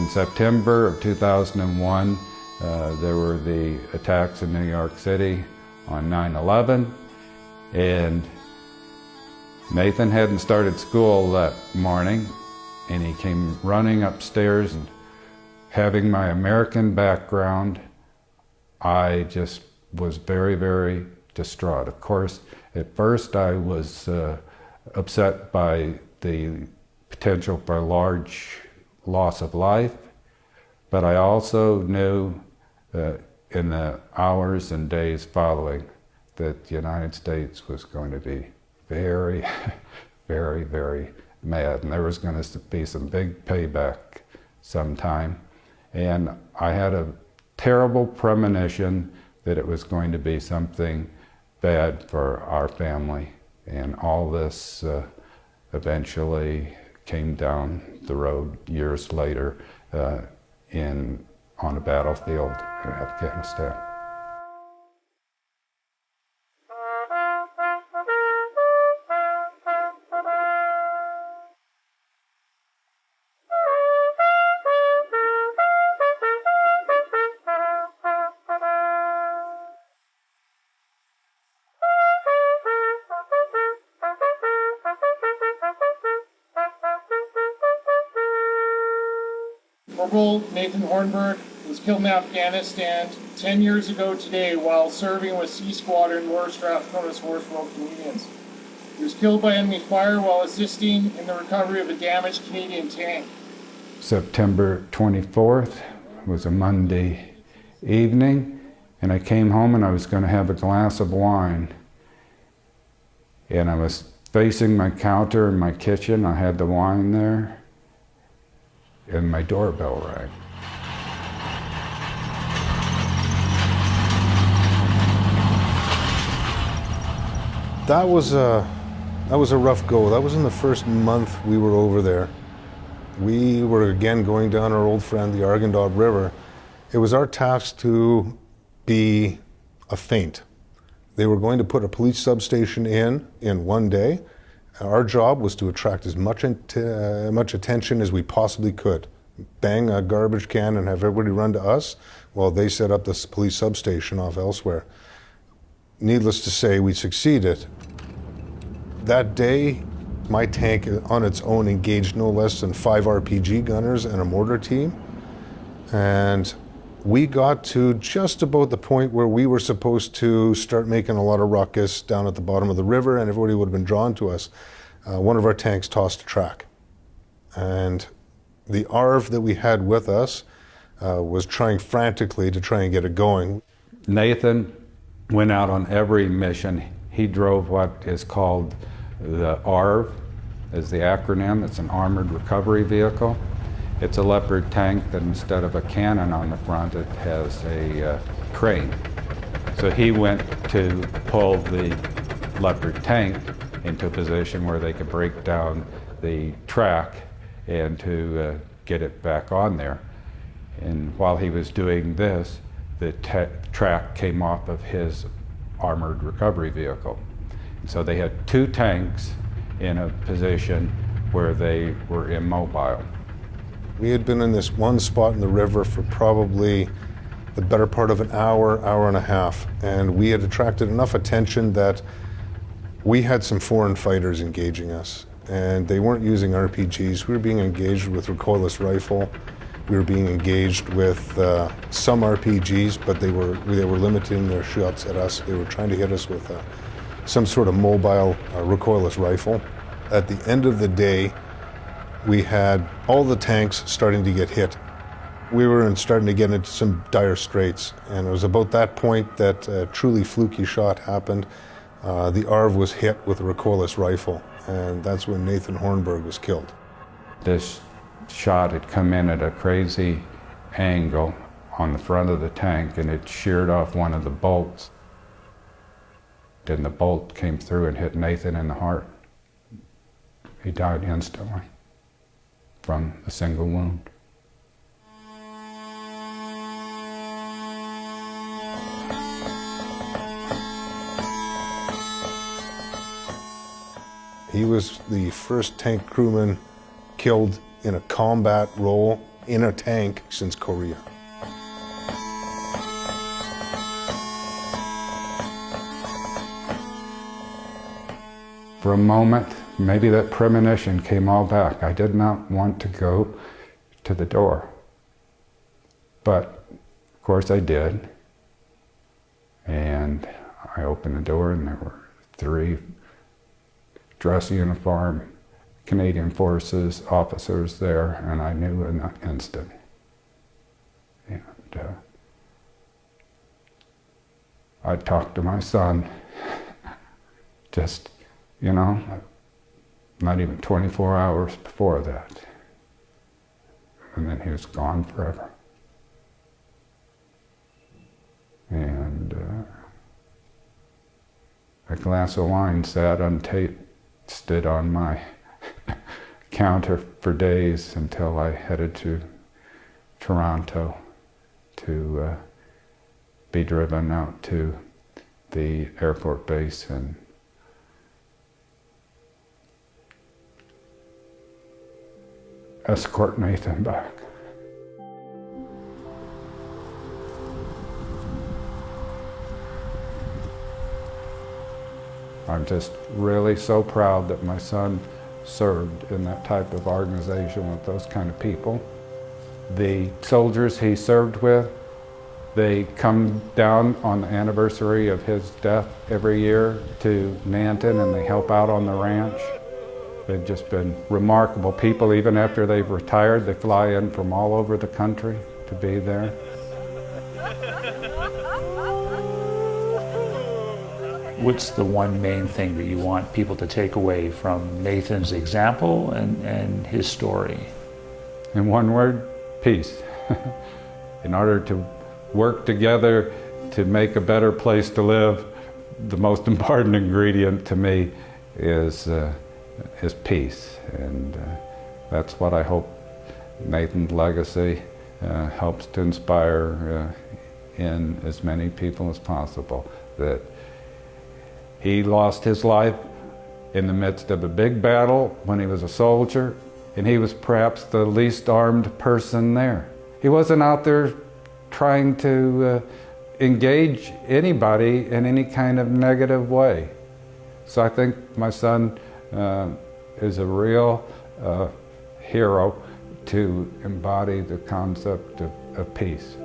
September of 2001, there were the attacks in New York City on 9/11, and Nathan hadn't started school that morning, and he came running upstairs, and having my American background, I just was very, very distraught. Of course, at first I was upset by the potential for a large loss of life, but I also knew in the hours and days following that the United States was going to be very, very, very mad, and there was going to be some big payback sometime. And I had a terrible premonition that it was going to be something bad for our family, and all this eventually came down the road years later on a battlefield in Afghanistan. Corporal Nathan Hornburg was killed in Afghanistan 10 years ago today while serving with C Squadron War Strathcona's Horse Road Canadians. He was killed by enemy fire while assisting in the recovery of a damaged Canadian tank. September 24th was a Monday evening, and I came home and I was going to have a glass of wine. And I was facing my counter in my kitchen. I had the wine there, and my doorbell rang. That was a rough go. That was in the first month we were over there. We were again going down our old friend, the Arghandab River. It was our task to be a feint. They were going to put a police substation in one day. Our job was to attract as much attention as we possibly could. Bang a garbage can and have everybody run to us while they set up this police substation off elsewhere. Needless to say, we succeeded. That day, my tank on its own engaged no less than 5 RPG gunners and a mortar team. And we got to just about the point where we were supposed to start making a lot of ruckus down at the bottom of the river, and everybody would have been drawn to us. One of our tanks tossed a track. And the ARV that we had with us was trying frantically to try and get it going. Nathan went out on every mission. He drove what is called the ARV, is the acronym. It's an Armored Recovery Vehicle. It's a Leopard tank that instead of a cannon on the front, it has a crane. So he went to pull the Leopard tank into a position where they could break down the track and to get it back on there. And while he was doing this, the track came off of his armored recovery vehicle. So they had 2 tanks in a position where they were immobile. We had been in this one spot in the river for probably the better part of an hour, hour and a half, and we had attracted enough attention that we had some foreign fighters engaging us, and they weren't using RPGs. We were being engaged with recoilless rifle. We were being engaged with some RPGs, but they were limiting their shots at us. They were trying to hit us with some sort of mobile recoilless rifle. At the end of the day, we had all the tanks starting to get hit. We were starting to get into some dire straits, and it was about that point that a truly fluky shot happened. The ARV was hit with a recoilless rifle, and that's when Nathan Hornburg was killed. This shot had come in at a crazy angle on the front of the tank, and it sheared off one of the bolts. And the bolt came through and hit Nathan in the heart. He died instantly from a single wound. He was the first tank crewman killed in a combat role in a tank since Korea. For a moment, maybe that premonition came all back. I did not want to go to the door. But, of course, I did. And I opened the door, and there were 3 dress uniform Canadian Forces officers there, and I knew in an instant. And I talked to my son just, you know, not even 24 hours before that. And then he was gone forever. And a glass of wine sat untasted on my counter for days until I headed to Toronto to be driven out to the airport base and escort Nathan back. I'm just really so proud that my son served in that type of organization with those kind of people. The soldiers he served with, they come down on the anniversary of his death every year to Nanton and they help out on the ranch. They've just been remarkable people. Even after they've retired, they fly in from all over the country to be there. What's the one main thing that you want people to take away from Nathan's example and his story? In one word, peace. In order to work together to make a better place to live, the most important ingredient to me is peace. And that's what I hope Nathan's legacy helps to inspire in as many people as possible. That he lost his life in the midst of a big battle when he was a soldier, and he was perhaps the least armed person there. He wasn't out there trying to engage anybody in any kind of negative way. So I think my son is a real hero to embody the concept of peace.